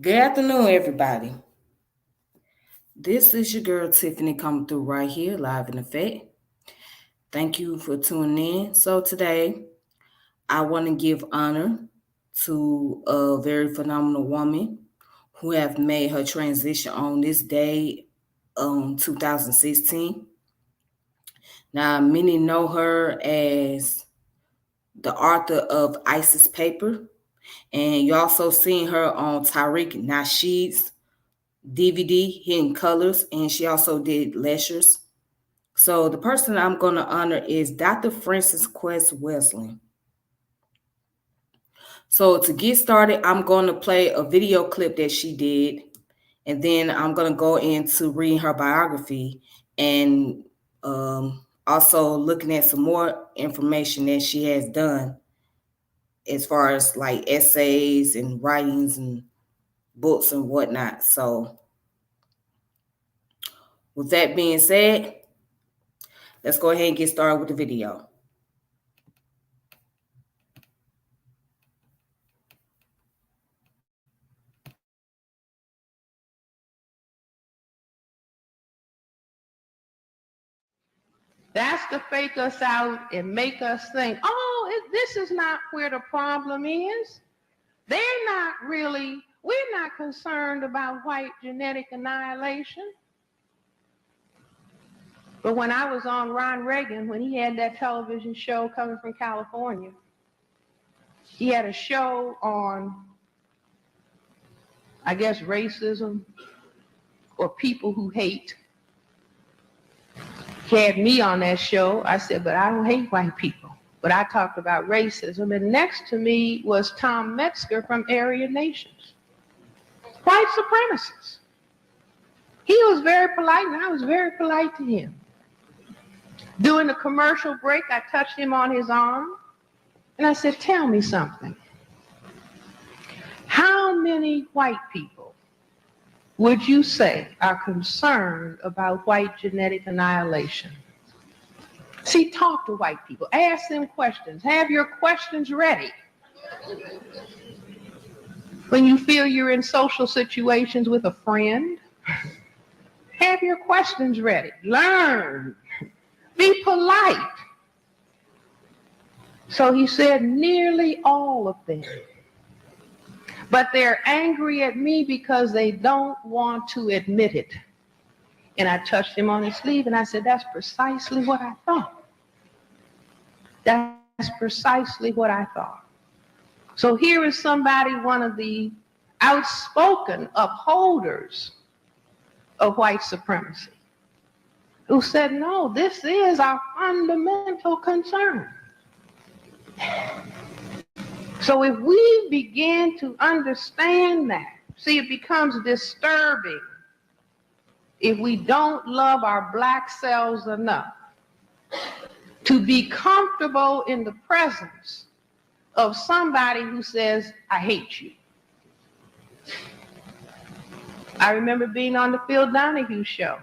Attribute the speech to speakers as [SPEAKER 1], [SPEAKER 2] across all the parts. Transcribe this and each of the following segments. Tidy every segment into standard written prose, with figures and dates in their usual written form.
[SPEAKER 1] Good afternoon, everybody. This is your girl Tiffany coming through right here, live in effect. Thank you for tuning in. So, today I want to give honor to a very phenomenal woman who have made her transition on this day, 2016. Now, many know her as the author of Isis Paper, and you also seen her on Tariq Nasheed's DVD, Hidden Colors, and she also did lectures. So the person I'm going to honor is Dr. Frances Cress Welsing. So to get started, I'm going to play a video clip that she did, and then I'm going to go into reading her biography and also looking at some more information that she has done as far as like essays and writings and books and whatnot. So with that being said, let's go ahead and get started with the video.
[SPEAKER 2] That's to fake us out and make us think, oh, this is not where the problem is. We're not concerned about white genetic annihilation. But when I was on Ron Reagan, when he had that television show coming from California, he had a show on, I guess, racism or people who hate. He had me on that show. I said, but I don't hate white people. But I talked about racism. And next to me was Tom Metzger from Aryan Nations. White supremacists. He was very polite, and I was very polite to him. During the commercial break, I touched him on his arm, and I said, tell me something. How many white people would you say are concerned about white genetic annihilation? See, talk to white people. Ask them questions. Have your questions ready. When you feel you're in social situations with a friend, have your questions ready. Learn. Be polite. So he said, nearly all of them. But they're angry at me because they don't want to admit it. And I touched him on his sleeve and I said, that's precisely what I thought. That's precisely what I thought. So here is somebody, one of the outspoken upholders of white supremacy, who said, no, this is our fundamental concern. So if we begin to understand that, see, it becomes disturbing if we don't love our black selves enough to be comfortable in the presence of somebody who says, I hate you. I remember being on the Phil Donahue show,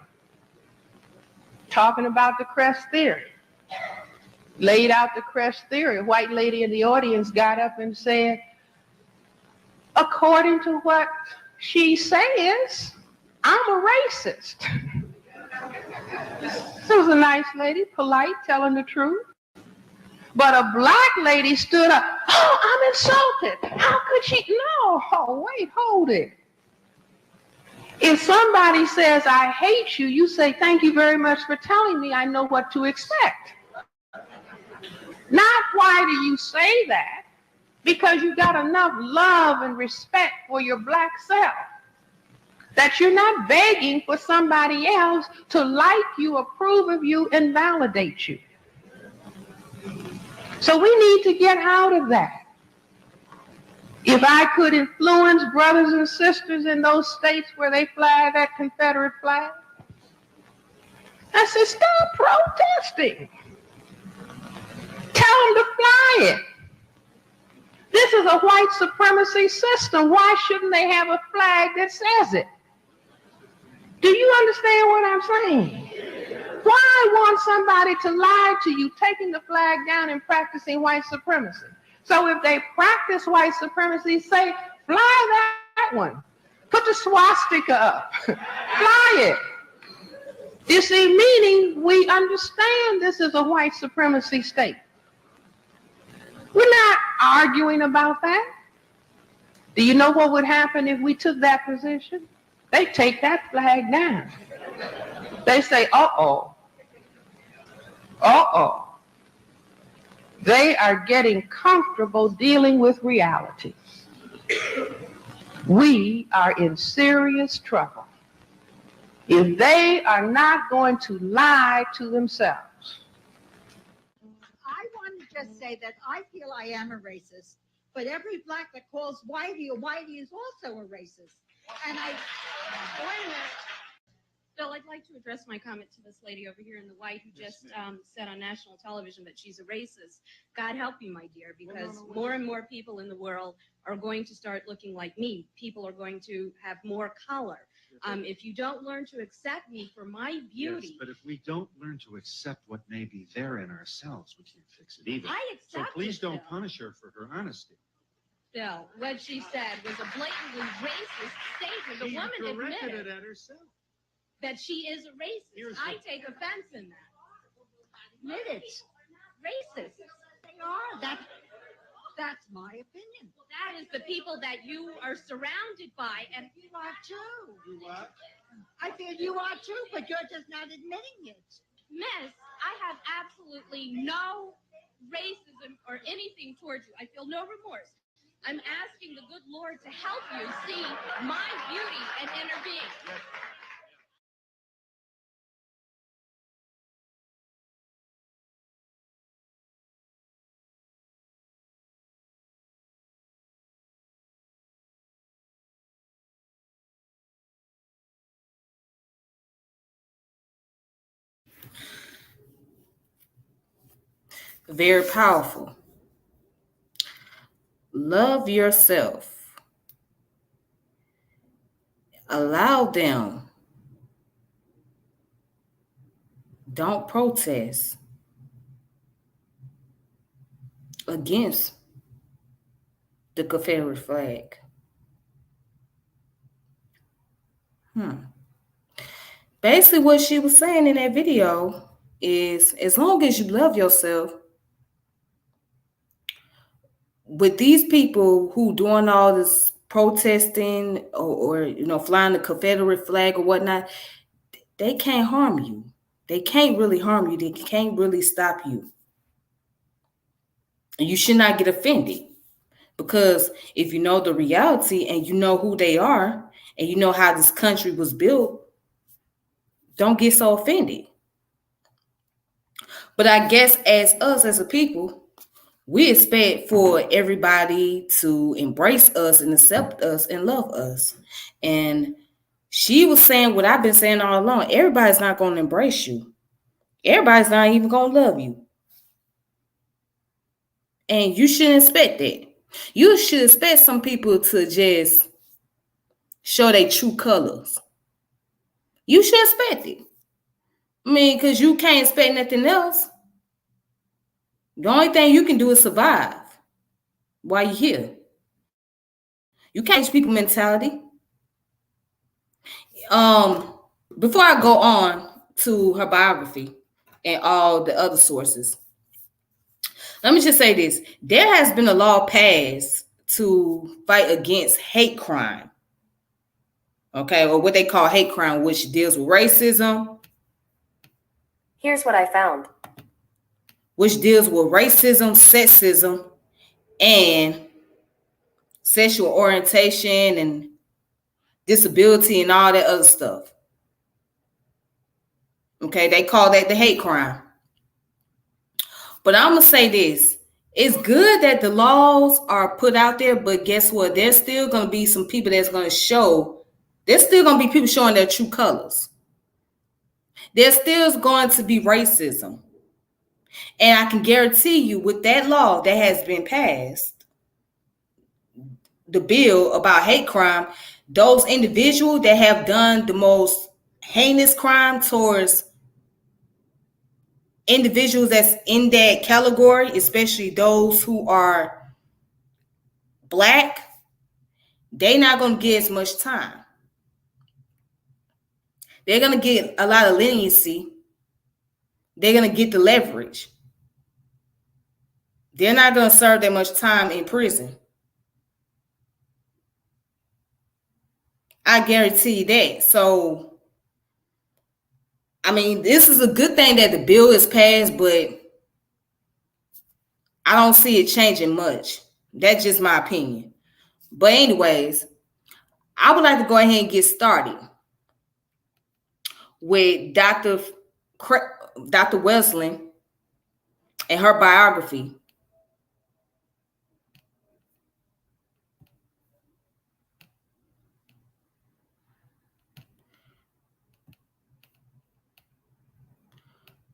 [SPEAKER 2] talking about the Crest theory. Laid out the Crest theory. A white lady in the audience got up and said, according to what she says, I'm a racist. This was a nice lady, polite, telling the truth. But a black lady stood up, oh, I'm insulted. How could she? No, oh, wait, hold it. If somebody says, I hate you, you say, thank you very much for telling me. I know what to expect. Not why do you say that? Because you got enough love and respect for your black self that you're not begging for somebody else to like you, approve of you, and validate you. So we need to get out of that. If I could influence brothers and sisters in those states where they fly that Confederate flag, I said, stop protesting. Tell them to fly it. This is a white supremacy system. Why shouldn't they have a flag that says it? Do you understand what I'm saying? Why want somebody to lie to you, taking the flag down and practicing white supremacy? So if they practice white supremacy, say, fly that one. Put the swastika up. Fly it. You see, meaning we understand this is a white supremacy state. We're not arguing about that. Do you know what would happen if we took that position? They take that flag down. They say, uh-oh. They are getting comfortable dealing with reality. We are in serious trouble if they are not going to lie to themselves.
[SPEAKER 3] I want to just say that I feel I am a racist, but every black that calls Whitey a Whitey is also a racist. And I, wait a minute.
[SPEAKER 4] Bill, I'd like to address my comment to this lady over here in the white who just said on national television that she's a racist. God help you, my dear, because more and more people in the world are going to start looking like me. People are going to have more color. If you don't learn to accept me for my beauty.
[SPEAKER 5] Yes, but if we don't learn to accept what may be there in ourselves, we can't fix it either.
[SPEAKER 4] I accept
[SPEAKER 5] So please don't
[SPEAKER 4] Bill.
[SPEAKER 5] punish her for her honesty.
[SPEAKER 4] Bill, what she said was a blatantly racist statement. The woman admitted
[SPEAKER 5] it at herself.
[SPEAKER 4] that she is a racist. I take offense in that.
[SPEAKER 3] Admit it.
[SPEAKER 4] Racist.
[SPEAKER 3] They are. That's my opinion.
[SPEAKER 4] That is the people that you are surrounded by, and
[SPEAKER 3] You are too.
[SPEAKER 5] You what?
[SPEAKER 3] I feel you are too, but you're just not admitting it.
[SPEAKER 4] Miss, I have absolutely no racism or anything towards you. I feel no remorse. I'm asking the good Lord to help you see my beauty and intervene.
[SPEAKER 1] Very powerful. Love yourself. Allow them. Don't protest against the Confederate flag. Basically, what she was saying in that video is as long as you love yourself, with these people who doing all this protesting or flying the Confederate flag or whatnot, they can't harm you. They can't really harm you. They can't really stop you. And you should not get offended, because if you know the reality and you know who they are and you know how this country was built, don't get so offended. But I guess as a people, we expect for everybody to embrace us and accept us and love us. And she was saying what I've been saying all along. Everybody's not going to embrace you. Everybody's not even going to love you. And you shouldn't expect that. You should expect some people to just show their true colors. You should expect it. I mean, because you can't expect nothing else. The only thing you can do is survive while you're here. You can't change people's mentality. Before I go on to her biography and all the other sources, let me just say this. There has been a law passed to fight against hate crime. Okay, or what they call hate crime, which deals with racism.
[SPEAKER 6] Here's what I found.
[SPEAKER 1] Which deals with racism, sexism, and sexual orientation and disability and all that other stuff. Okay, they call that the hate crime. But I'm going to say this. It's good that the laws are put out there, but guess what? There's still going to be some people that's going to show, there's still going to be people showing their true colors. There's still going to be racism. And I can guarantee you with that law that has been passed, the bill about hate crime, those individuals that have done the most heinous crime towards individuals that's in that category, especially those who are Black, they're not going to get as much time. They're going to get a lot of leniency. They're going to get the leverage. They're not going to serve that much time in prison. I guarantee you that. So, I mean, this is a good thing that the bill is passed, but I don't see it changing much. That's just my opinion. But anyways, I would like to go ahead and get started with Dr. Welsing and her biography.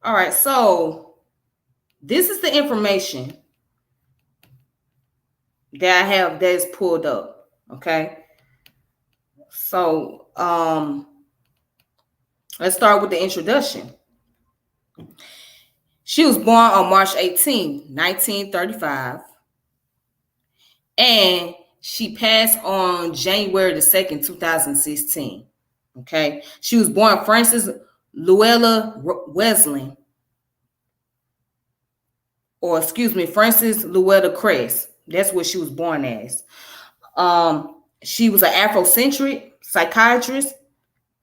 [SPEAKER 1] All right, so this is the information that I have that is pulled up. Okay. So let's start with the introduction. She was born on March 18, 1935. And she passed on January the 2nd, 2016. Okay. She was born Frances Luella Welsing. Frances Luella Crest. That's what she was born as. She was an Afrocentric psychiatrist.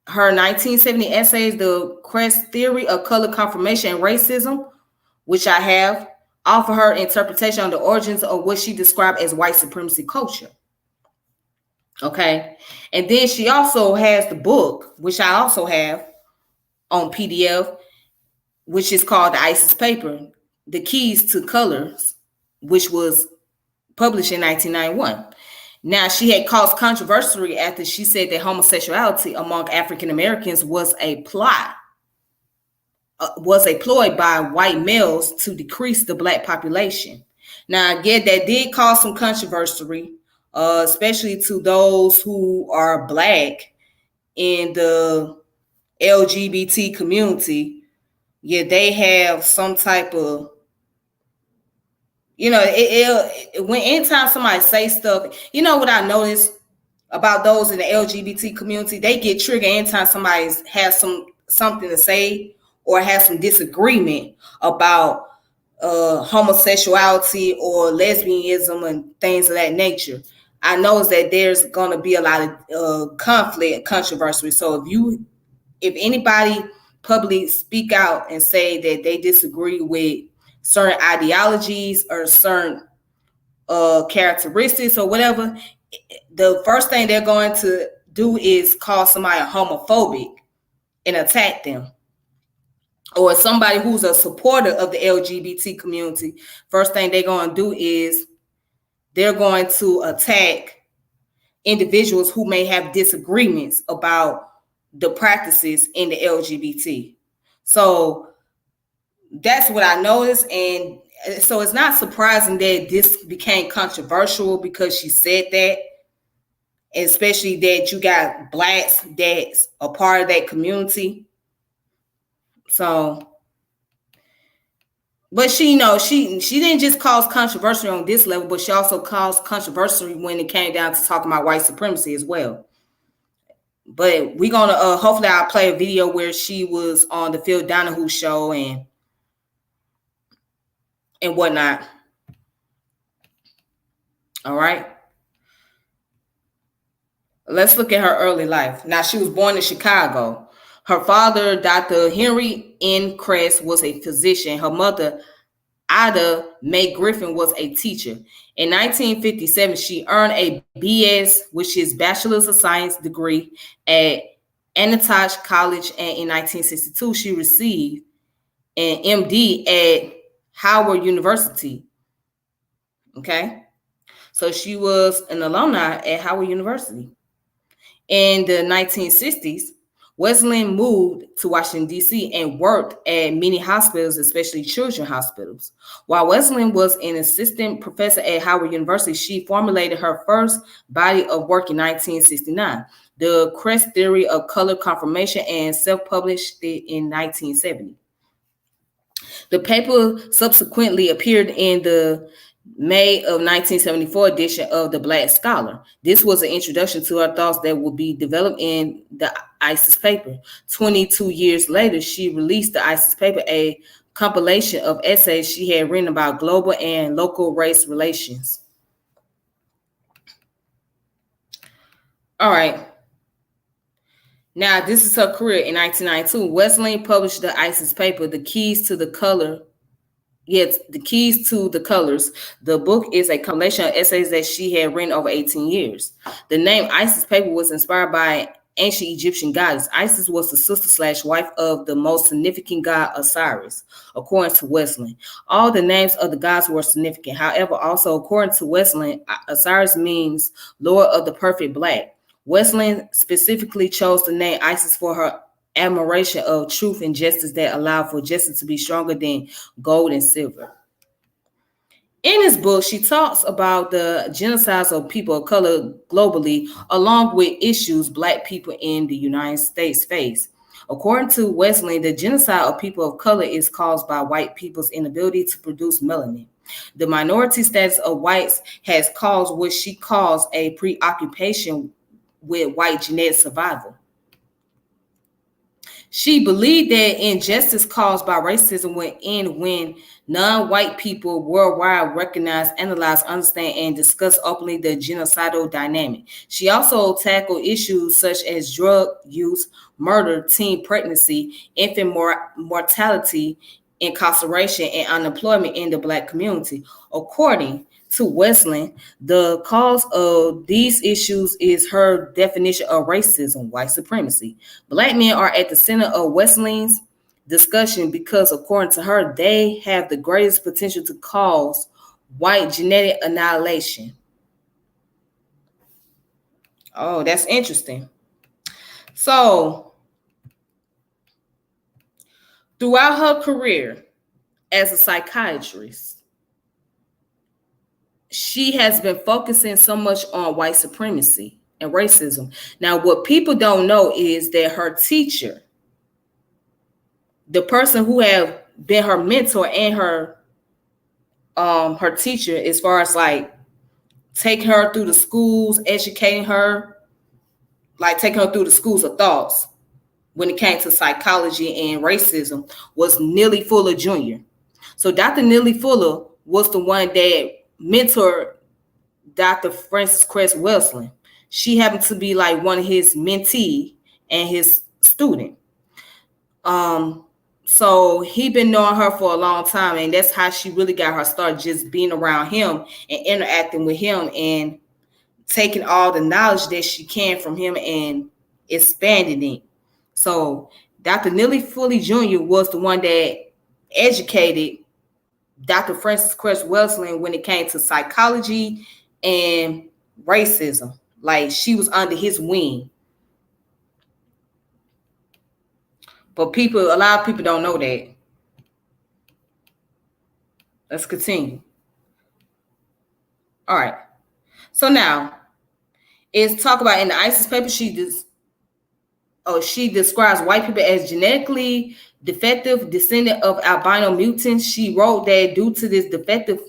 [SPEAKER 1] Her 1970 essays, The Crest Theory of Color Confirmation and Racism, which I have, offer her interpretation on the origins of what she described as white supremacy culture. Okay. And then she also has the book, which I also have on PDF, which is called The ISIS Paper, The Keys to Colors, which was published in 1991. Now, she had caused controversy after she said that homosexuality among African Americans was a ploy by white males to decrease the black population. Now, again, that did cause some controversy, especially to those who are black in the LGBT community. Yeah, they have some type of, when anytime somebody say stuff, what I noticed about those in the LGBT community, they get triggered anytime somebody has something to say or has some disagreement about homosexuality or lesbianism and things of that nature. I noticed that there's going to be a lot of conflict and controversy. So if anybody publicly speak out and say that they disagree with certain ideologies or certain characteristics or whatever, the first thing they're going to do is call somebody homophobic and attack them. Or somebody who's a supporter of the LGBT community, first thing they're going to do is they're going to attack individuals who may have disagreements about the practices in the LGBT. So that's what I noticed. And so it's not surprising that this became controversial because she said that, especially that you got blacks that's a part of that community. So, but she didn't just cause controversy on this level, but she also caused controversy when it came down to talking about white supremacy as well. But we're going to, hopefully I'll play a video where she was on the Phil Donahue show and whatnot. All right. Let's look at her early life. Now, she was born in Chicago. Her father, Dr. Henry N. Crest, was a physician. Her mother, Ida Mae Griffin, was a teacher. In 1957, she earned a BS, which is Bachelor's of Science degree at Antitage College. And in 1962, she received an MD at Howard University. Okay. So she was an alumni at Howard University. In the 1960s, Welsing moved to Washington, D.C. and worked at many hospitals, especially children's hospitals. While Welsing was an assistant professor at Howard University, she formulated her first body of work in 1969, The Crest Theory of Color Confirmation, and self-published it in 1970. The paper subsequently appeared in the May of 1974 edition of The Black Scholar. This was an introduction to her thoughts that would be developed in the ISIS paper. 22 years later, she released the ISIS paper, a compilation of essays she had written about global and local race relations. All right. Now, this is her career. In 1992, Welsing published the ISIS paper, The Keys to the Colors. The book is a compilation of essays that she had written over 18 years. The name ISIS paper was inspired by ancient Egyptian goddess. Isis was the sister/wife of the most significant god Osiris, according to Welsing. All the names of the gods were significant. However, also according to Welsing, Osiris means Lord of the Perfect Black. Welsing specifically chose the name Isis for her admiration of truth and justice that allowed for justice to be stronger than gold and silver. In this book, she talks about the genocides of people of color globally, along with issues Black people in the United States face. According to Welsing, the genocide of people of color is caused by white people's inability to produce melanin. The minority status of whites has caused what she calls a preoccupation with white genetic survival. She believed that injustice caused by racism would end when non-white people worldwide recognize, analyze, understand, and discuss openly the genocidal dynamic. She also tackled issues such as drug use, murder, teen pregnancy, infant mortality, incarceration, and unemployment in the Black community. According to Welsing, the cause of these issues is her definition of racism, white supremacy. Black men are at the center of Wesling's discussion because, according to her, they have the greatest potential to cause white genetic annihilation. Oh, that's interesting. So, throughout her career as a psychiatrist, she has been focusing so much on white supremacy and racism. Now, what people don't know is that her teacher, the person who have been her mentor and her teacher, as far as like taking her through the schools, educating her, like taking her through the schools of thoughts when it came to psychology and racism, was Neely Fuller Jr. So Dr. Neely Fuller was the one that mentored Dr. Frances Cress Welsing. She happened to be like one of his mentee and his student. So he been knowing her for a long time, and that's how she really got her start, just being around him and interacting with him and taking all the knowledge that she can from him and expanding it. So Dr. Neely Fuller Jr. was the one that educated Dr. Frances Cress Welsing when it came to psychology and racism. Like, she was under his wing. But a lot of people don't know that. Let's continue. All right. So now, it's talk about in the ISIS paper, she describes white people as genetically defective descendant of albino mutants. She wrote that due to this defective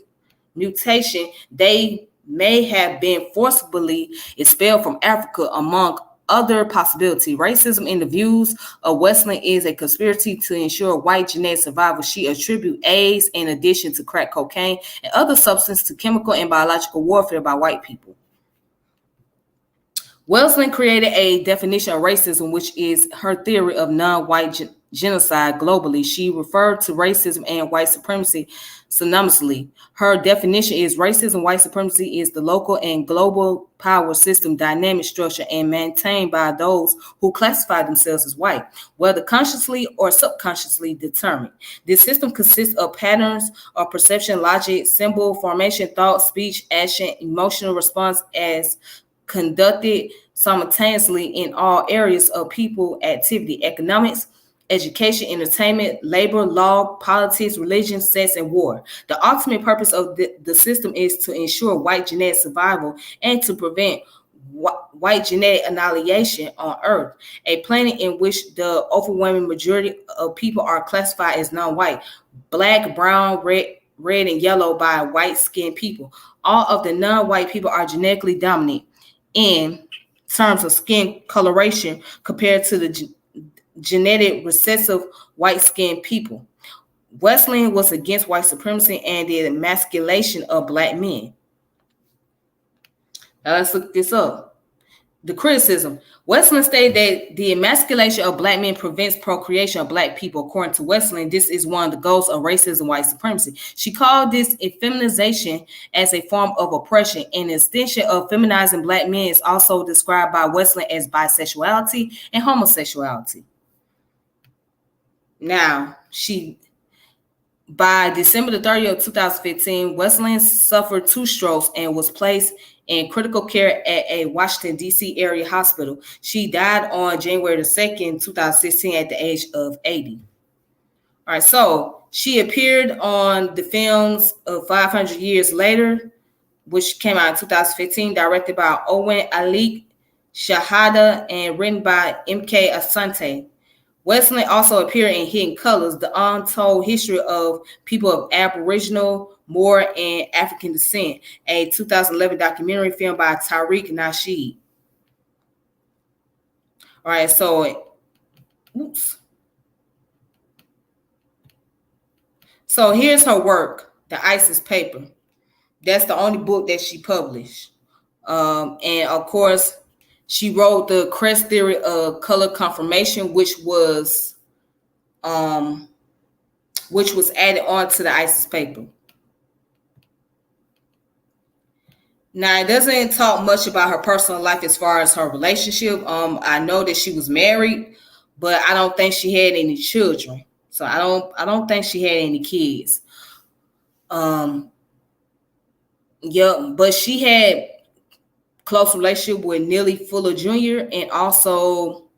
[SPEAKER 1] mutation, they may have been forcibly expelled from Africa, among other possibility. Racism in the views of Welsing is a conspiracy to ensure white genetic survival. She attributes AIDS, in addition to crack cocaine and other substances, to chemical and biological warfare by white people. Welsing created a definition of racism, which is her theory of non-white genocide globally. She referred to racism and white supremacy synonymously. Her definition is racism, white supremacy is the local and global power system, dynamic structure, and maintained by those who classify themselves as white, whether consciously or subconsciously determined. This system consists of patterns of perception, logic, symbol formation, thought, speech, action, emotional response as conducted simultaneously in all areas of people activity: economics, education, entertainment, labor, law, politics, religion, sex, and war. The ultimate purpose of the system is to ensure white genetic survival and to prevent white genetic annihilation on Earth, a planet in which the overwhelming majority of people are classified as non-white: black, brown, red, red, and yellow by white-skinned people. All of the non-white people are genetically dominant in terms of skin coloration compared to the genetic recessive white-skinned people. Welsing was against white supremacy and the emasculation of black men. Now let's look this up. The criticism. Welsing stated that the emasculation of black men prevents procreation of black people. According to Welsing, this is one of the goals of racism and white supremacy. She called this effeminization as a form of oppression. An extension of feminizing black men is also described by Welsing as bisexuality and homosexuality. Now, by December the 30th of 2015, Welsing suffered 2 strokes and was placed in critical care at a Washington, D.C. area hospital. She died on January the 2nd, 2016 at the age of 80. All right, so she appeared on the films of 500 Years Later, which came out in 2015, directed by Owen Ali Shahada and written by M.K. Asante. Welsing also appeared in Hidden Colors, the untold history of people of Aboriginal, Moor, and African descent, a 2011 documentary film by Tariq Nasheed. All right, so here's her work, The ISIS Paper. That's the only book that she published. And of course, she wrote the Crest theory of color confirmation, which was added on to the ISIS paper. Now, it doesn't talk much about her personal life as far as her relationship. I know that she was married, but I don't think she had any children. So I don't think she had any kids. But she had close relationship with Neely Fuller Jr. and also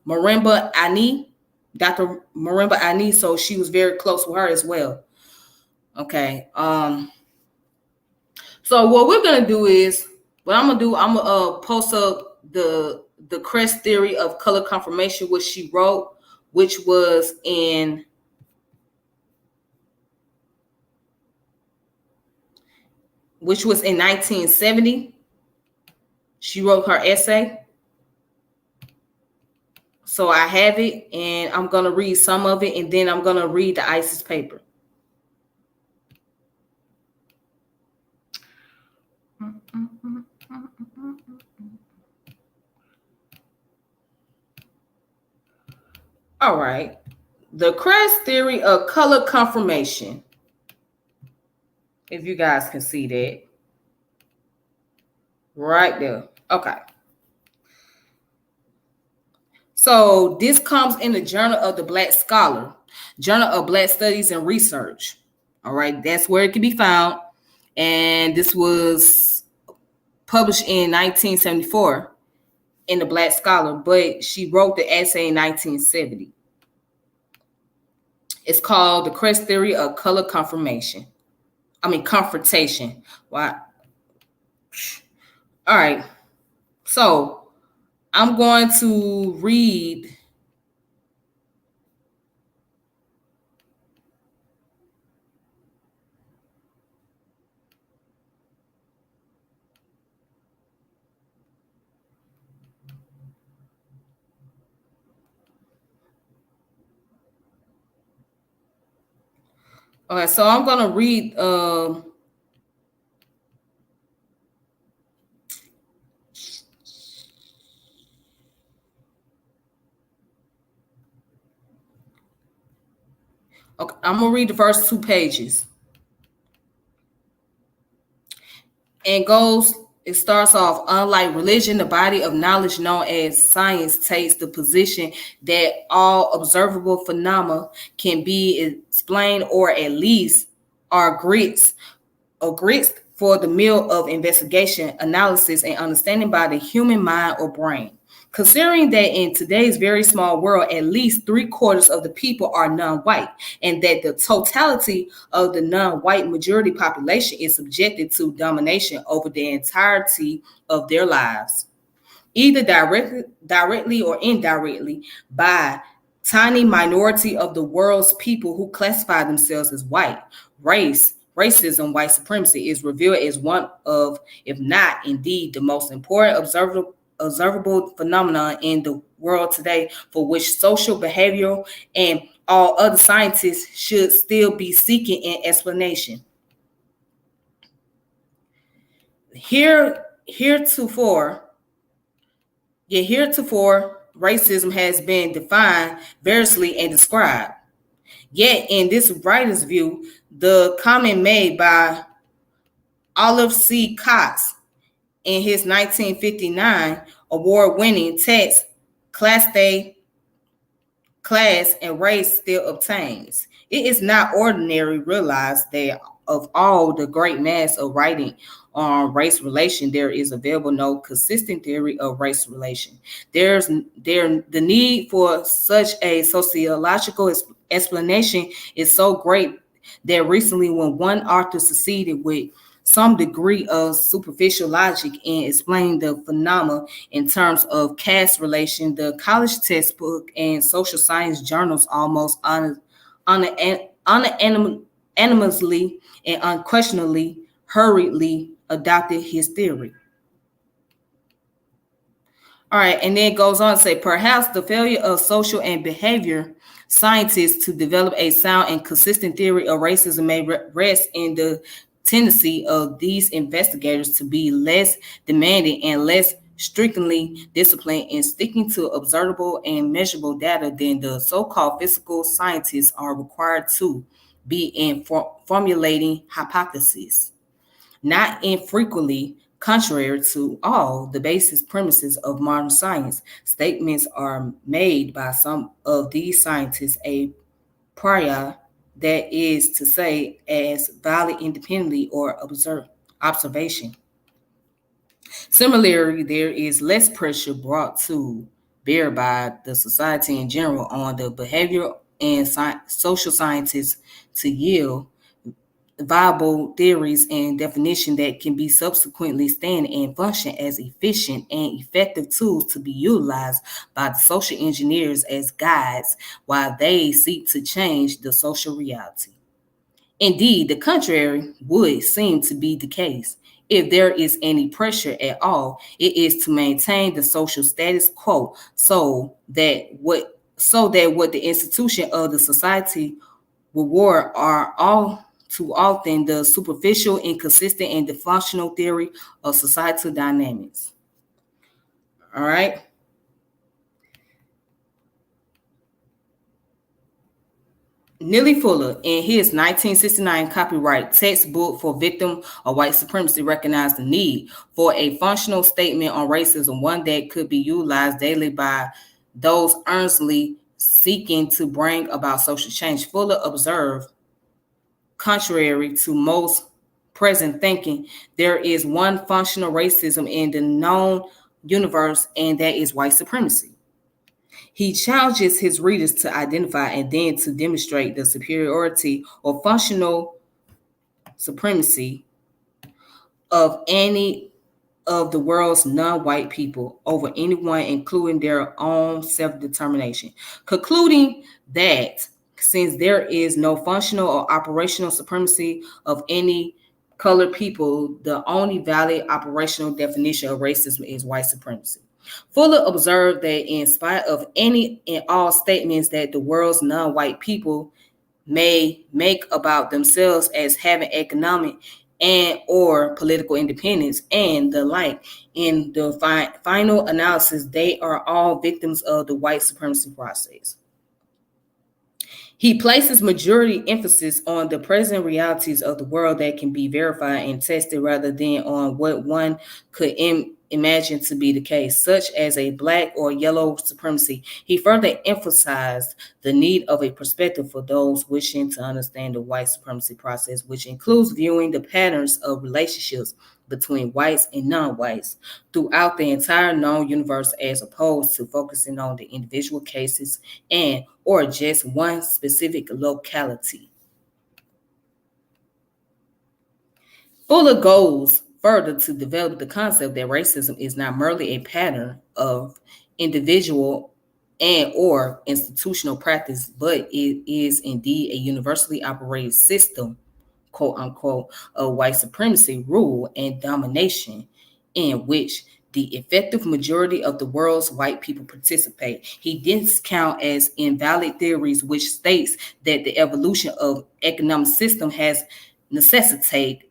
[SPEAKER 1] Marimba Ani, Dr. Marimba Ani. So she was very close with her as well. Okay. So what we're gonna do is, I'm gonna post up the Crest theory of color confirmation, which she wrote, which was in which was in 1970. She wrote her essay. So I have it, and I'm going to read some of it, and then I'm going to read the ISIS paper. All right. The Crest theory of color confirmation. If you guys can see that. Right there. Okay. So this comes in the Journal of the Black Scholar, Journal of Black Studies and Research. All right. That's where it can be found. And this was published in 1974 in the Black Scholar, but she wrote the essay in 1970. It's called The Crest Theory of Color Confirmation. Confrontation. Why? All right. So I'm going to read Okay, so I'm going to read okay, I'm going to read the first 2 pages. And it starts off, unlike religion, the body of knowledge known as science takes the position that all observable phenomena can be explained or at least are grits for the meal of investigation, analysis, and understanding by the human mind or brain. Considering that in today's very small world, at least 3/4 of the people are non-white, and that the totality of the non-white majority population is subjected to domination over the entirety of their lives, either directly or indirectly, by tiny minority of the world's people who classify themselves as white, race, racism, white supremacy, is revealed as one of, if not indeed, the most important observable phenomenon in the world today, for which social, behavioral, and all other scientists should still be seeking an explanation. Heretofore, racism has been defined variously and described. Yet, in this writer's view, the comment made by Oliver C. Cox in his 1959 award-winning text, Class Day, Class and Race, still obtains. It is not ordinary realized that of all the great mass of writing on race relation, there is available no consistent theory of race relation. The need for such a sociological explanation is so great that recently, when one author succeeded with some degree of superficial logic in explaining the phenomena in terms of caste relation, the college textbook and social science journals almost unanimously and unquestionably hurriedly adopted his theory. All right, and then it goes on to say, perhaps the failure of social and behavior scientists to develop a sound and consistent theory of racism may rest in the tendency of these investigators to be less demanding and less strictly disciplined in sticking to observable and measurable data than the so-called physical scientists are required to be in formulating hypotheses. Not infrequently, contrary to all the basic premises of modern science, statements are made by some of these scientists a priori, that is to say, as valid independently or observation. Similarly, there is less pressure brought to bear by the society in general on the behavioral and social scientists to yield viable theories and definition that can be subsequently stand and function as efficient and effective tools to be utilized by the social engineers as guides while they seek to change the social reality. Indeed, the contrary would seem to be the case. If there is any pressure at all, it is to maintain the social status quo so that what the institution of the society reward are all too often the superficial, inconsistent, and dysfunctional theory of societal dynamics. All right. Neely Fuller, in his 1969 copyright textbook for Victim of White Supremacy, recognized the need for a functional statement on racism, one that could be utilized daily by those earnestly seeking to bring about social change. Fuller observed, contrary to most present thinking, there is one functional racism in the known universe, and that is white supremacy. He challenges his readers to identify and then to demonstrate the superiority or functional supremacy of any of the world's non-white people over anyone, including their own self-determination, concluding that since there is no functional or operational supremacy of any colored people, the only valid operational definition of racism is white supremacy. Fuller observed that in spite of any and all statements that the world's non-white people may make about themselves as having economic and or political independence and the like, in the final analysis, they are all victims of the white supremacy process. He places majority emphasis on the present realities of the world that can be verified and tested rather than on what one could imagine to be the case, such as a black or yellow supremacy. He further emphasized the need of a perspective for those wishing to understand the white supremacy process, which includes viewing the patterns of relationships between whites and non-whites throughout the entire known universe, as opposed to focusing on the individual cases and or just one specific locality. Fuller goes further to develop the concept that racism is not merely a pattern of individual and or institutional practice, but it is indeed a universally operated system, quote unquote, of white supremacy, rule, and domination, in which the effective majority of the world's white people participate. He discounts as invalid theories which states that the evolution of economic system has necessitated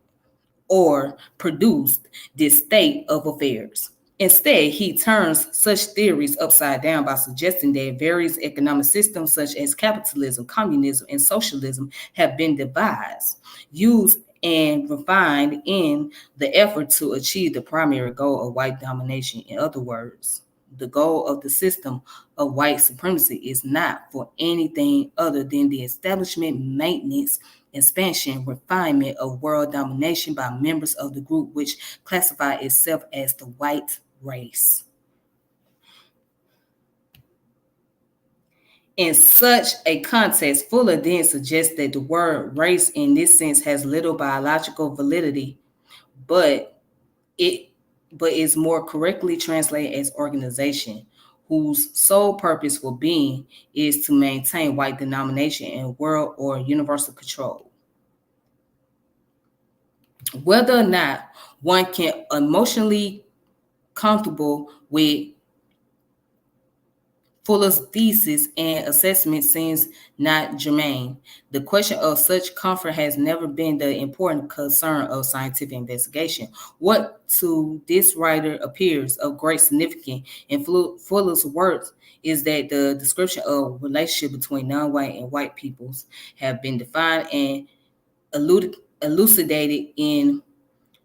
[SPEAKER 1] or produced this state of affairs. Instead, he turns such theories upside down by suggesting that various economic systems such as capitalism, communism, and socialism have been devised, used, and refined in the effort to achieve the primary goal of white domination. In other words, the goal of the system of white supremacy is not for anything other than the establishment, maintenance, expansion, refinement of world domination by members of the group which classify itself as the white race. In such a context, Fuller then suggests that the word race in this sense has little biological validity, but is more correctly translated as organization, whose sole purpose for being is to maintain white domination and world or universal control. Whether or not one can emotionally comfortable with Fuller's thesis and assessment seems not germane. The question of such comfort has never been the important concern of scientific investigation. What to this writer appears of great significance in Fuller's work is that the description of relationship between non-white and white peoples have been defined and elucidated in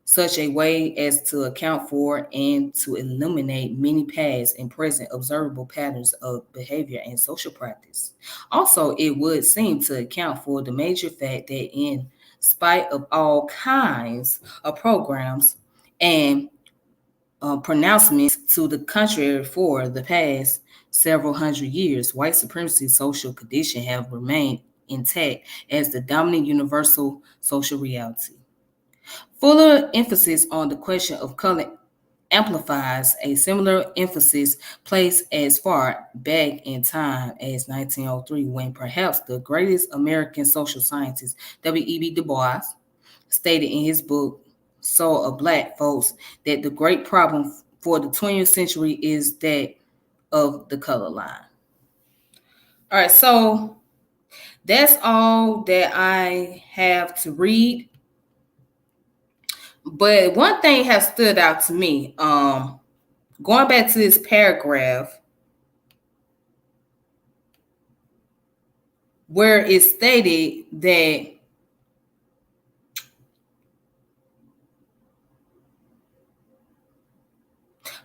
[SPEAKER 1] such a way as to account for and to eliminate many past and present observable patterns of behavior and social practice. Also, it would seem to account for the major fact that in spite of all kinds of programs and pronouncements to the contrary for the past several hundred years, white supremacy social condition have remained intact as the dominant universal social reality. Fuller emphasis on the question of color amplifies a similar emphasis placed as far back in time as 1903, when perhaps the greatest American social scientist, W.E.B. Du Bois, stated in his book, Soul of Black Folks, that the great problem for the 20th century is that of the color line. All right, so that's all that I have to read. But one thing has stood out to me, going back to this paragraph where it stated that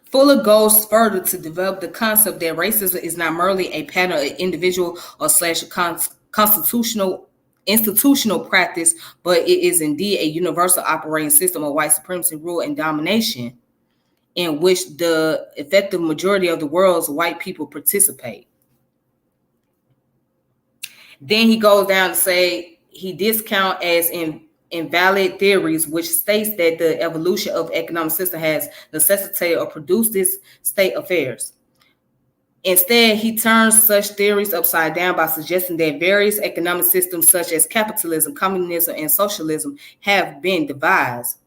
[SPEAKER 1] Fuller goes further to develop the concept that racism is not merely a pattern of individual or institutional practice, but it is indeed a universal operating system of white supremacy, rule, and domination in which the effective majority of the world's white people participate. Then he goes down to say he discounts as invalid theories which states that the evolution of economic system has necessitated or produced this state of affairs. Instead, he turns such theories upside down by suggesting that various economic systems such as capitalism, communism, and socialism have been devised,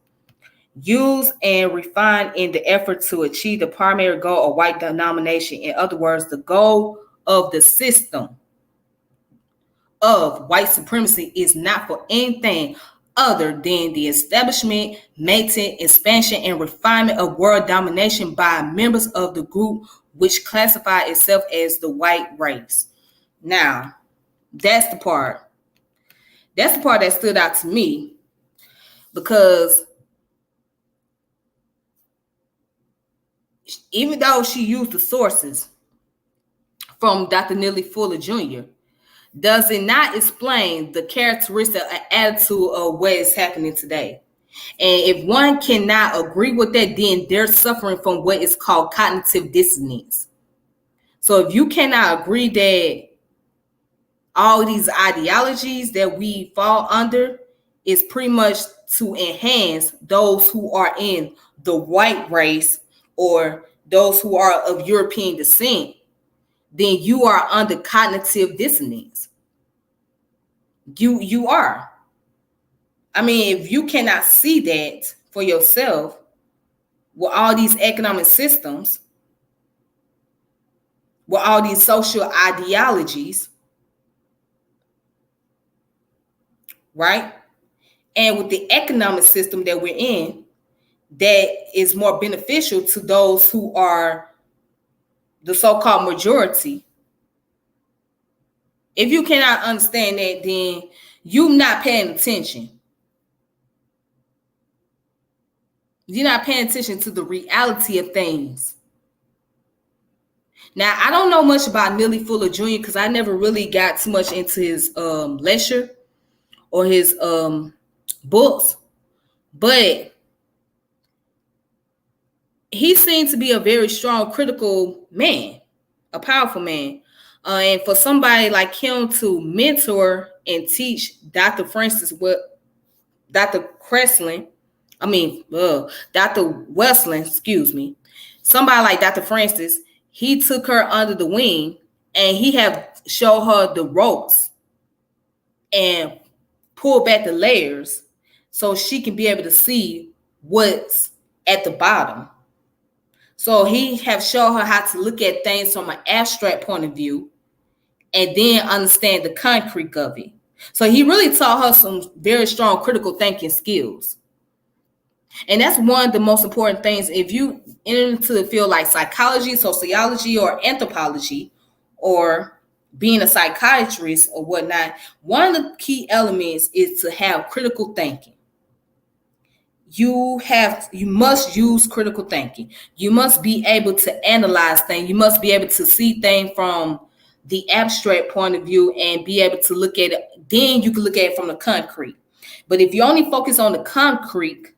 [SPEAKER 1] used, and refined in the effort to achieve the primary goal of white domination. In other words, the goal of the system of white supremacy is not for anything other than the establishment, maintenance, expansion, and refinement of world domination by members of the group which classify itself as the white race. Now, that's the part that stood out to me, because even though she used the sources from Dr. Neely Fuller Jr., does it not explain the characteristic and attitude of what is happening today? And if one cannot agree with that, then they're suffering from what is called cognitive dissonance. So if you cannot agree that all these ideologies that we fall under is pretty much to enhance those who are in the white race or those who are of European descent, then you are under cognitive dissonance. You are. I mean, if you cannot see that for yourself with all these economic systems, with all these social ideologies, right? And with the economic system that we're in, that is more beneficial to those who are the so-called majority. If you cannot understand that, then you're not paying attention. You're not paying attention to the reality of things. Now, I don't know much about Neely Fuller Jr. because I never really got too much into his lecture or his books, but he seemed to be a very strong, critical man, a powerful man. And for somebody like him to mentor and teach Dr. Dr. Welsing, excuse me, somebody like Dr. Frances, he took her under the wing and he have showed her the ropes and pull back the layers so she can be able to see what's at the bottom. So he have shown her how to look at things from an abstract point of view and then understand the concrete of it. So he really taught her some very strong critical thinking skills. And that's one of the most important things. If you enter into the field like psychology, sociology, or anthropology, or being a psychiatrist or whatnot, one of the key elements is to have critical thinking. You must use critical thinking. You must be able to analyze things. You must be able to see things from the abstract point of view and be able to look at it. Then you can look at it from the concrete. But if you only focus on the concrete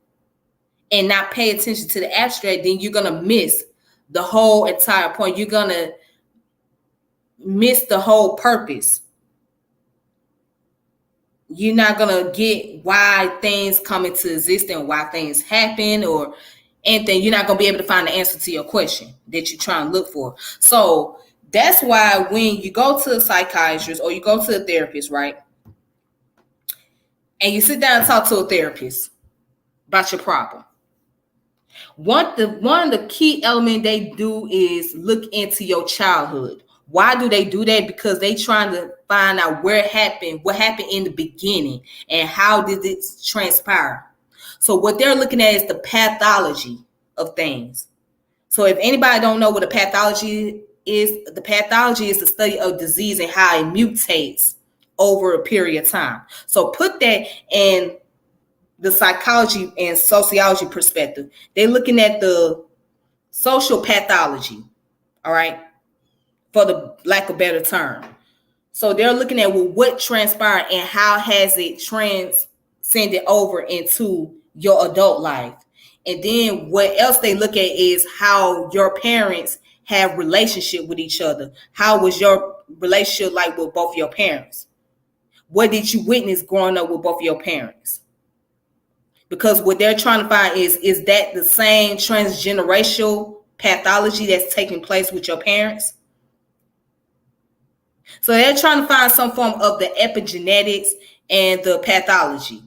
[SPEAKER 1] and not pay attention to the abstract, then you're going to miss the whole entire point. You're going to miss the whole purpose. You're not going to get why things come into existence, why things happen or anything. You're not going to be able to find the answer to your question that you're trying to look for. So that's why when you go to a psychiatrist or you go to a therapist, right, and you sit down and talk to a therapist about your problem, one of the key elements they do is look into your childhood. Why do they do that? Because they trying to find out what happened in the beginning, and how did it transpire. So what they're looking at is the pathology of things. So if anybody don't know what a pathology is, the pathology is the study of disease and how it mutates over a period of time. So put that in the psychology and sociology perspective. They're looking at the social pathology, all right, for the lack of a better term. So they're looking at what transpired and how has it transcended over into your adult life. And then what else they look at is how your parents have relationship with each other. How was your relationship like with both your parents? What did you witness growing up with both your parents? Because what they're trying to find is that the same transgenerational pathology that's taking place with your parents? So they're trying to find some form of the epigenetics and the pathology.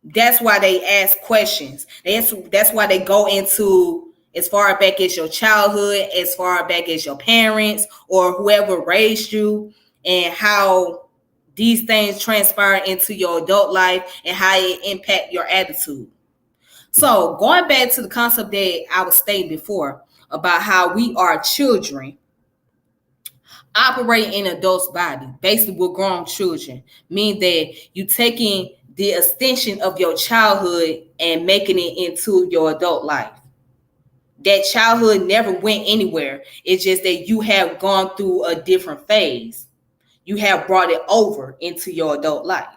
[SPEAKER 1] That's why they ask questions. That's why they go into as far back as your childhood, as far back as your parents or whoever raised you, and how these things transpire into your adult life and how it impact your attitude. So going back to the concept that I was stating before about how we are children operating in adult's body, basically we're grown children, mean that you taking the extension of your childhood and making it into your adult life. That childhood never went anywhere. It's just that you have gone through a different phase. You have brought it over into your adult life.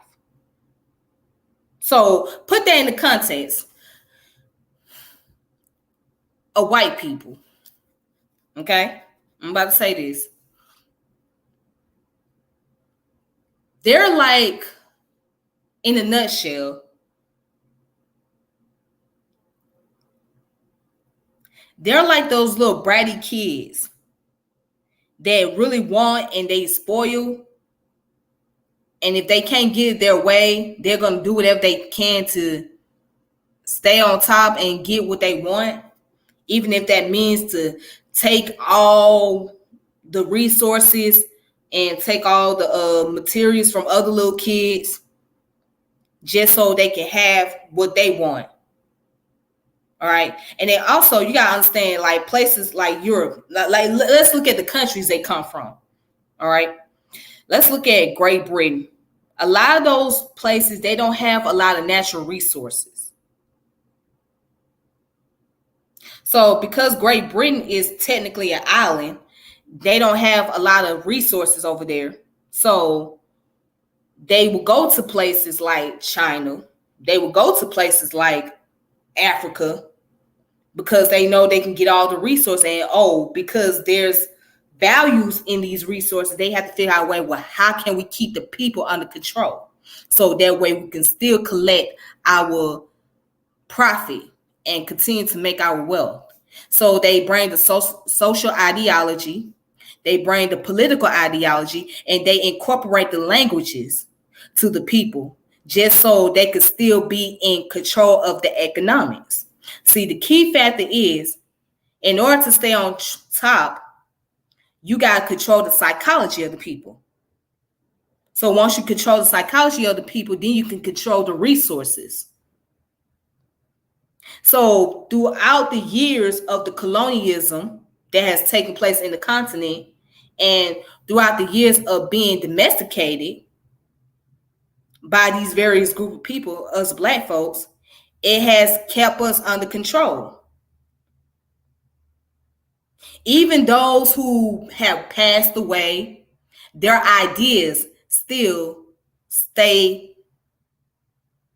[SPEAKER 1] So put that in the context of white people. Okay? I'm about to say this. They're like, in a nutshell, they're like those little bratty kids that really want and they spoil And if they can't get it their way, they're going to do whatever they can to stay on top and get what they want, even if that means to take all the resources and take all the materials from other little kids just so they can have what they want. All right. And then also you got to understand, like, places like Europe, like let's look at the countries they come from. All right. Let's look at Great Britain. A lot of those places, they don't have a lot of natural resources. So because Great Britain is technically an island, they don't have a lot of resources over there. So they will go to places like China. They will go to places like Africa because they know they can get all the resources. And because there's values in these resources, they have to figure out a way, well, how can we keep the people under control? So that way we can still collect our profit and continue to make our wealth. So they bring the social ideology, they bring the political ideology, and they incorporate the languages to the people just so they could still be in control of the economics. See, the key factor is, in order to stay on top, you got to control the psychology of the people. So once you control the psychology of the people, then you can control the resources. So throughout the years of the colonialism that has taken place in the continent, and throughout the years of being domesticated by these various group of people, us Black folks, it has kept us under control. Even those who have passed away, their ideas still stay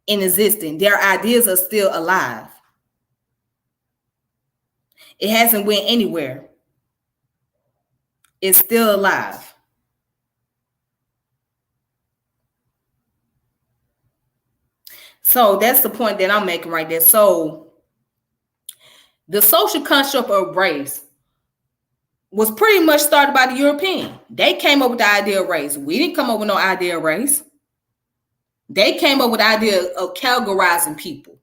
[SPEAKER 1] in existence. Their ideas are still alive. It hasn't went anywhere. It's still alive. So that's the point that I'm making right there. So the social construct of race was pretty much started by the European. They came up with the idea of race. We didn't come up with no idea of race. They came up with the idea of categorizing people.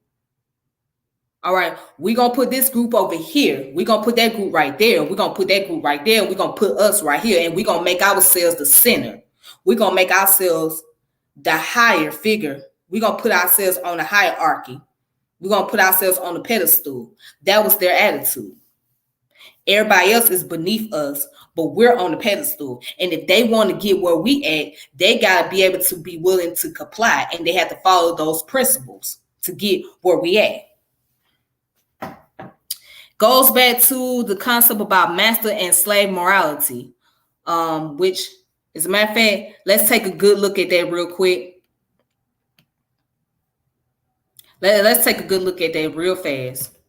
[SPEAKER 1] All right, we're going to put this group over here. We're going to put that group right there. We're going to put that group right there. We're going to put us right here. And we're going to make ourselves the center. We're going to make ourselves the higher figure. We're going to put ourselves on the hierarchy. We're going to put ourselves on the pedestal. That was their attitude. Everybody else is beneath us, but we're on the pedestal. And if they want to get where we at, they got to be able to be willing to comply. And they have to follow those principles to get where we at. Goes back to the concept about master and slave morality, which, as a matter of fact, let's take a good look at that real quick. Let's take a good look at that real fast.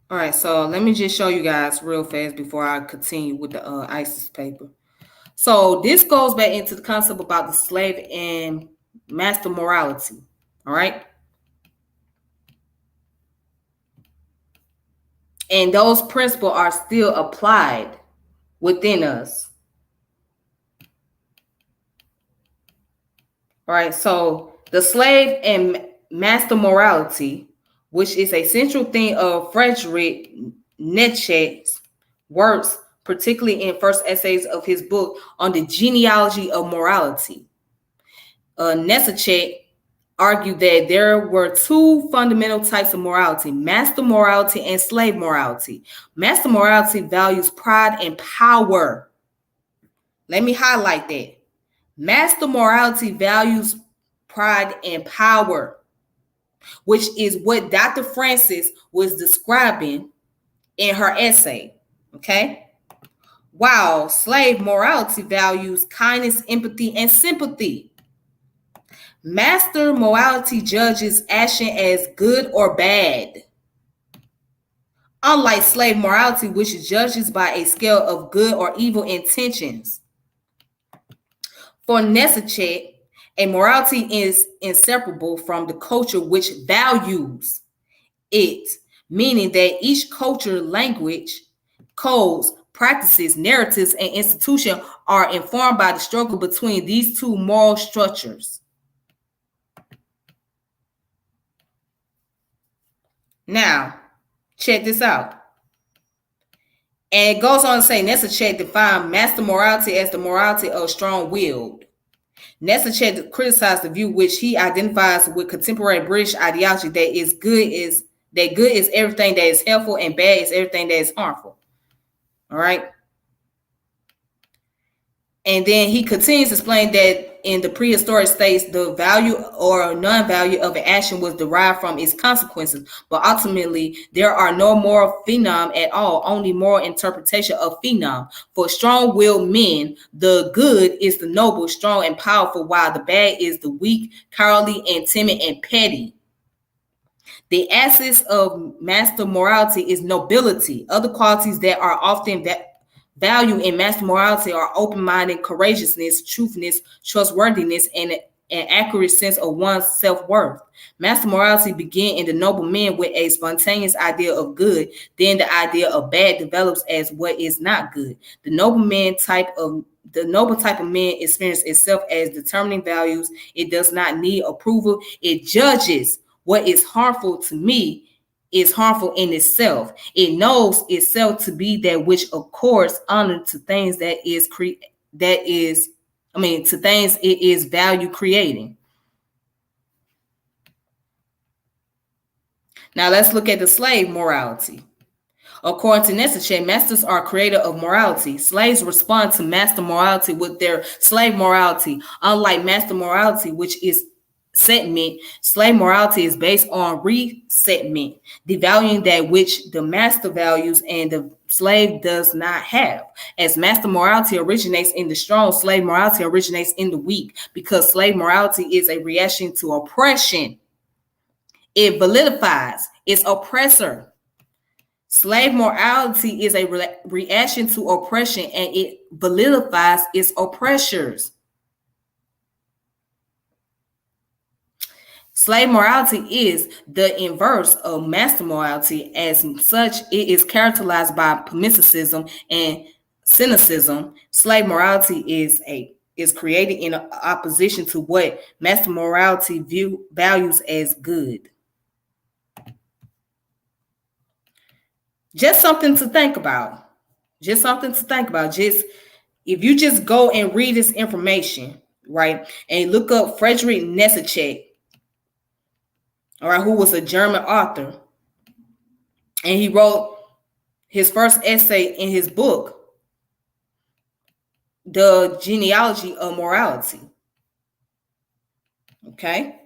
[SPEAKER 1] All right, so let me just show you guys real fast before I continue with the ISIS paper. So this goes back into the concept about the slave and master morality. All right. And those principles are still applied within us. All right. So the slave and master morality, which is a central theme of Friedrich Nietzsche's works, particularly in first essays of his book on the genealogy of morality. Nietzsche argued that there were two fundamental types of morality: master morality and slave morality. Master morality values pride and power. Let me highlight that. Master morality values pride and power, which is what Dr. Frances was describing in her essay. Okay? while slave morality values kindness, empathy, and sympathy. Master morality judges action as good or bad, unlike slave morality, which judges by a scale of good or evil intentions. For Nesachet, a morality is inseparable from the culture which values it, meaning that each culture, language, codes, practices, narratives, and institutions are informed by the struggle between these two moral structures. Now, check this out. And it goes on to say, Nesachet defined master morality as the morality of strong-willed. Nesachet criticized the view which he identifies with contemporary British ideology that good is everything that is helpful and bad is everything that is harmful. All right. And then he continues to explain that in the prehistoric states, the value or non-value of an action was derived from its consequences. But ultimately, there are no moral phenom at all, only moral interpretation of phenom. For strong-willed men, the good is the noble, strong, and powerful, while the bad is the weak, cowardly, and timid, and petty. The essence of master morality is nobility. Other qualities that are often value in master morality are open-minded, courageousness, truthness, trustworthiness, and an accurate sense of one's self-worth. Master morality begins in the noble man with a spontaneous idea of good. Then the idea of bad develops as what is not good. The noble type of man experiences itself as determining values. It does not need approval. It judges what is harmful to me is harmful in itself. It knows itself to be that which accords honor to things to things it is value creating. Now let's look at the slave morality. According to Nesachet, masters are creator of morality. Slaves respond to master morality with their slave morality. Unlike master morality, which is setment, slave morality is based on resetment, devaluing that which the master values and the slave does not have. As master morality originates in the strong, slave morality originates in the weak, because slave morality is a reaction to oppression. It validifies its oppressor. Slave morality is a reaction to oppression, and it validifies its oppressors. Slave morality is the inverse of master morality. As such, it is characterized by permissivism and cynicism. Slave morality is created in opposition to what master morality values as good. Just something to think about. Just if you just go and read this information, right, and look up Friedrich Nesachet, all right, who was a German author, and he wrote his first essay in his book, The Genealogy of Morality. Okay?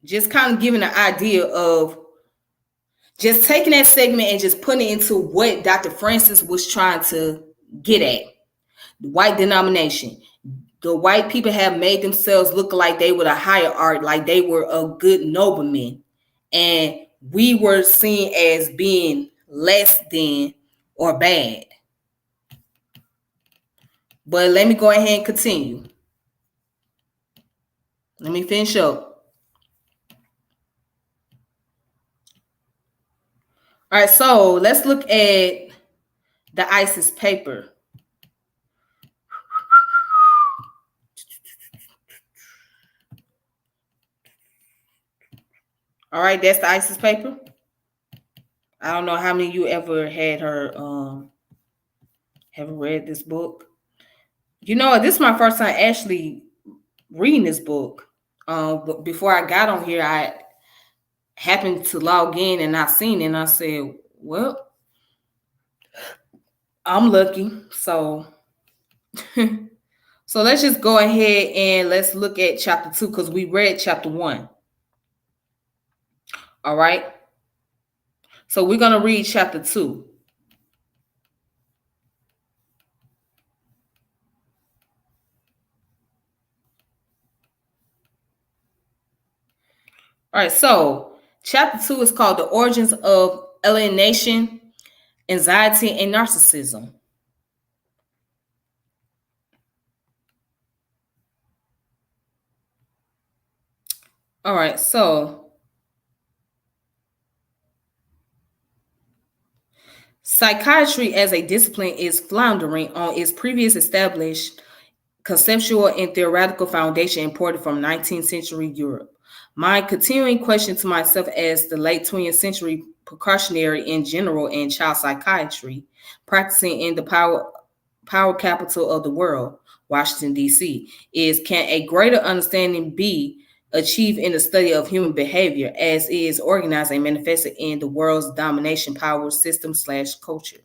[SPEAKER 1] Just kind of giving an idea of just taking that segment and just putting it into what Dr. Francis was trying to get at. The white denomination. The white people have made themselves look like they were a higher art, like they were a good nobleman. And we were seen as being less than or bad. But let me go ahead and continue. Let me finish up. All right, so let's look at the ISIS paper. All right, that's the ISIS paper. I don't know how many of you ever had her ever read this book. You know, this is my first time actually reading this book. But before I got on here, I happened to log in and I seen it, and I said, well, I'm lucky. So so let's just go ahead and let's look at chapter 2, because we read chapter 1. All right. So we're going to read chapter 2. All right, so chapter 2 is called The Origins of Alienation, Anxiety, and Narcissism. All right, so psychiatry as a discipline is floundering on its previous established conceptual and theoretical foundation imported from 19th century Europe. My continuing question to myself as the late 20th century precautionary in general and child psychiatry, practicing in the power capital of the world, Washington, D.C., is can a greater understanding be achieved in the study of human behavior as it is organized and manifested in the world's domination power system / culture?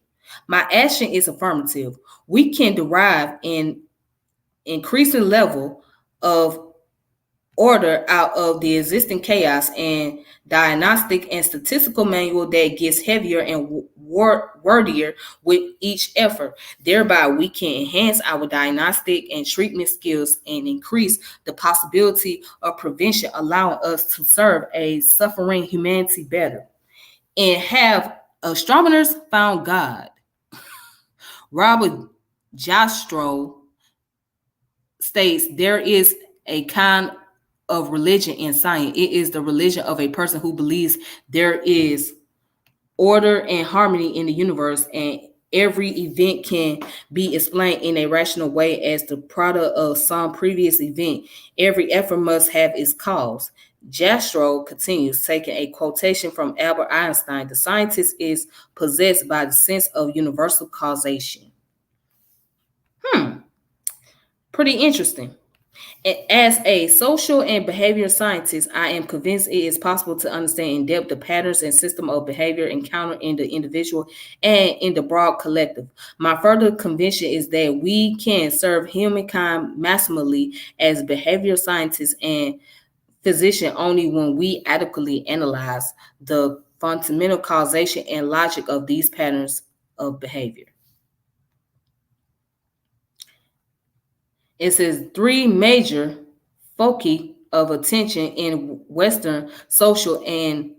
[SPEAKER 1] My action is affirmative. We can derive an increasing level of order out of the existing chaos and diagnostic and statistical manual that gets heavier and wordier with each effort. Thereby, we can enhance our diagnostic and treatment skills and increase the possibility of prevention, allowing us to serve a suffering humanity better. And have astronomers found God? Robert Jastrow states there is a kind of religion in science. It is the religion of a person who believes there is order and harmony in the universe, and every event can be explained in a rational way as the product of some previous event. Every effort must have its cause. Jastrow continues, taking a quotation from Albert Einstein: the scientist is possessed by the sense of universal causation. Pretty interesting. As a social and behavioral scientist, I am convinced it is possible to understand in depth the patterns and system of behavior encountered in the individual and in the broad collective. My further conviction is that we can serve humankind maximally as behavioral scientists and physicians only when we adequately analyze the fundamental causation and logic of these patterns of behavior. It says 3 major foci of attention in Western social and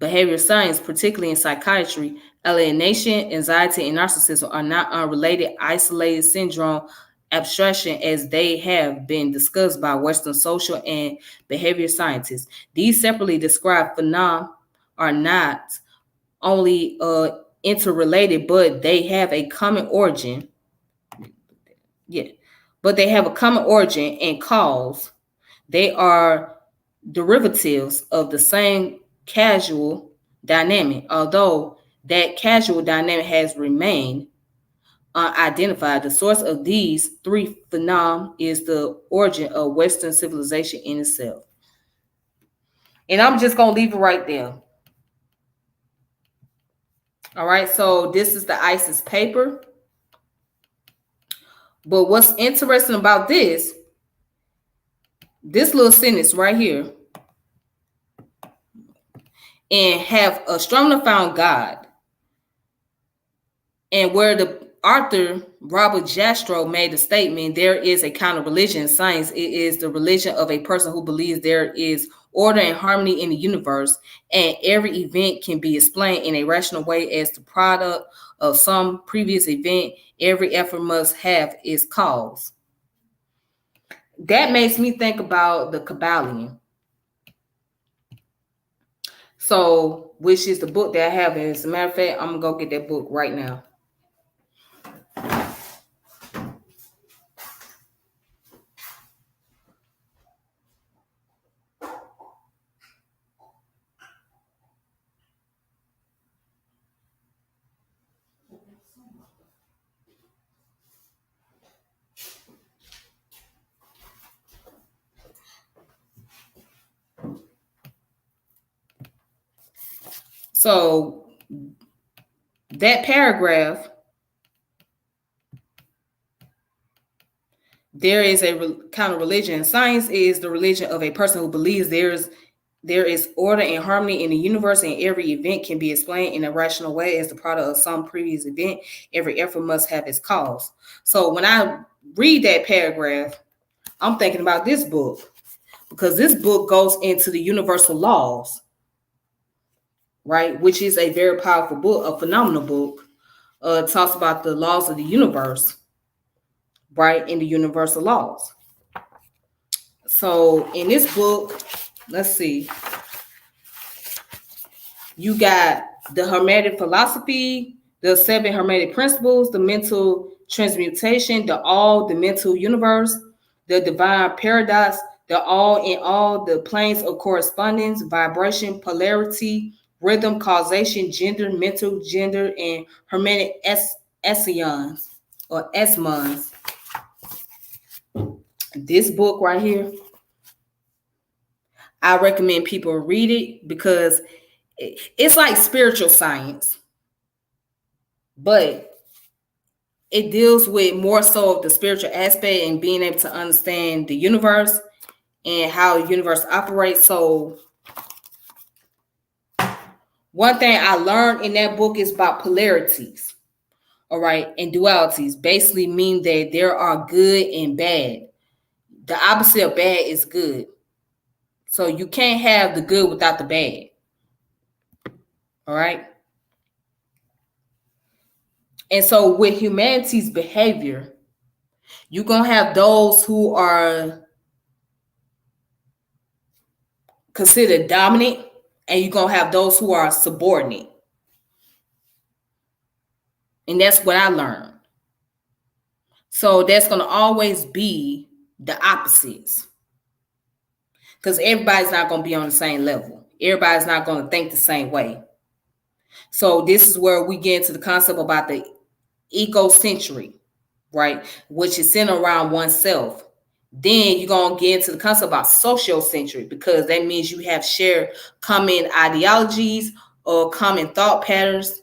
[SPEAKER 1] behavioral science, particularly in psychiatry: alienation, anxiety, and narcissism are not unrelated, isolated syndrome abstraction as they have been discussed by Western social and behavioral scientists. These separately described phenomena are not only interrelated, but they have a common origin. But they have a common origin and cause. They are derivatives of the same causal dynamic, although that causal dynamic has remained unidentified. The source of these 3 phenomena is the origin of Western civilization in itself. And I'm just going to leave it right there. All right, so this is the ISIS paper. But what's interesting about this little sentence right here, and have astronomer found God, and where the author Robert Jastrow made the statement, there is a kind of religion in science. It is the religion of a person who believes there is order and harmony in the universe, and every event can be explained in a rational way as the product of some previous event. Every effort must have its cause. That makes me think about the Kabbalion. So, which is the book that I have. And as a matter of fact, I'm going to go get that book right now. So that paragraph, there is a kind of religion. Science is the religion of a person who believes there is order and harmony in the universe, and every event can be explained in a rational way as the product of some previous event. Every effort must have its cause. So when I read that paragraph, I'm thinking about this book. because this book goes into the universal laws, right? Which is a very powerful book, a phenomenal book. It talks about the laws of the universe, right? In the universal laws. So in this book, let's see, you got the Hermetic philosophy, the 7 Hermetic principles, the mental transmutation, the all, the mental universe, the divine paradox, the all in all, the planes of correspondence, vibration, polarity, rhythm, causation, gender, mental, gender, and Hermetic essions or esmons. This book right here, I recommend people read it because it's like spiritual science, but it deals with more so of the spiritual aspect and being able to understand the universe and how the universe operates. So one thing I learned in that book is about polarities, all right, and dualities basically mean that there are good and bad. The opposite of bad is good. So you can't have the good without the bad, all right? And so with humanity's behavior, you're going to have those who are considered dominant, and you're going to have those who are subordinate. And that's what I learned. So there's going to always be the opposites, because everybody's not going to be on the same level. Everybody's not going to think the same way. So this is where we get into the concept about the egocentric, right, which is centered around oneself. Then you're going to get into the concept about sociocentric, because that means you have shared common ideologies or common thought patterns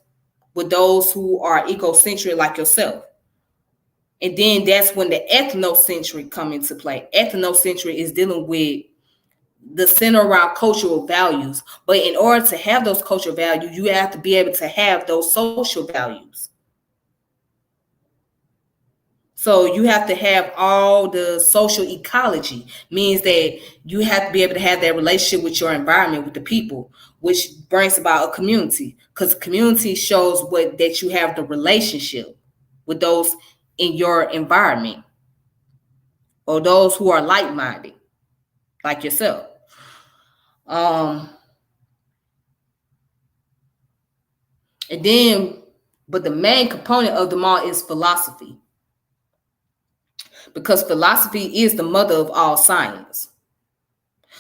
[SPEAKER 1] with those who are egocentric like yourself. And then that's when the ethnocentric come into play. Ethnocentric is dealing with the center around cultural values. But in order to have those cultural values, you have to be able to have those social values. So you have to have all the social ecology, means that you have to be able to have that relationship with your environment, with the people, which brings about a community, because community shows that you have the relationship with those in your environment or those who are like-minded, like yourself. And then, but the main component of them all is philosophy, because philosophy is the mother of all science.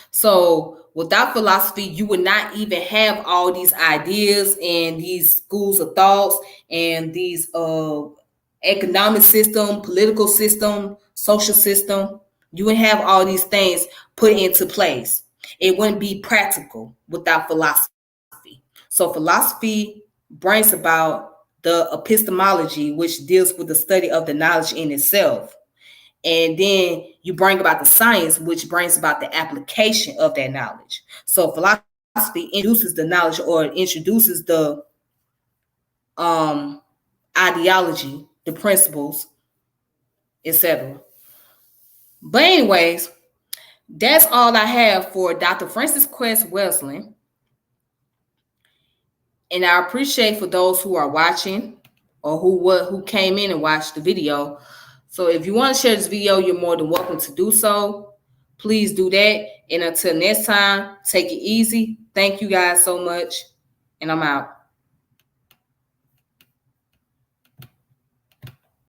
[SPEAKER 1] So without philosophy, you would not even have all these ideas and these schools of thoughts and these economic system, political system, social system. You would have all these things put into place. It wouldn't be practical without philosophy. So philosophy brings about the epistemology, which deals with the study of the knowledge in itself. And then you bring about the science, which brings about the application of that knowledge. So philosophy introduces the knowledge or introduces the ideology, the principles, etc. But anyways, that's all I have for Dr. Frances Cress Welsing. And I appreciate for those who are watching or who came in and watched the video. So if you want to share this video, you're more than welcome to do so. Please do that. And until next time, take it easy. Thank you guys so much. And I'm out.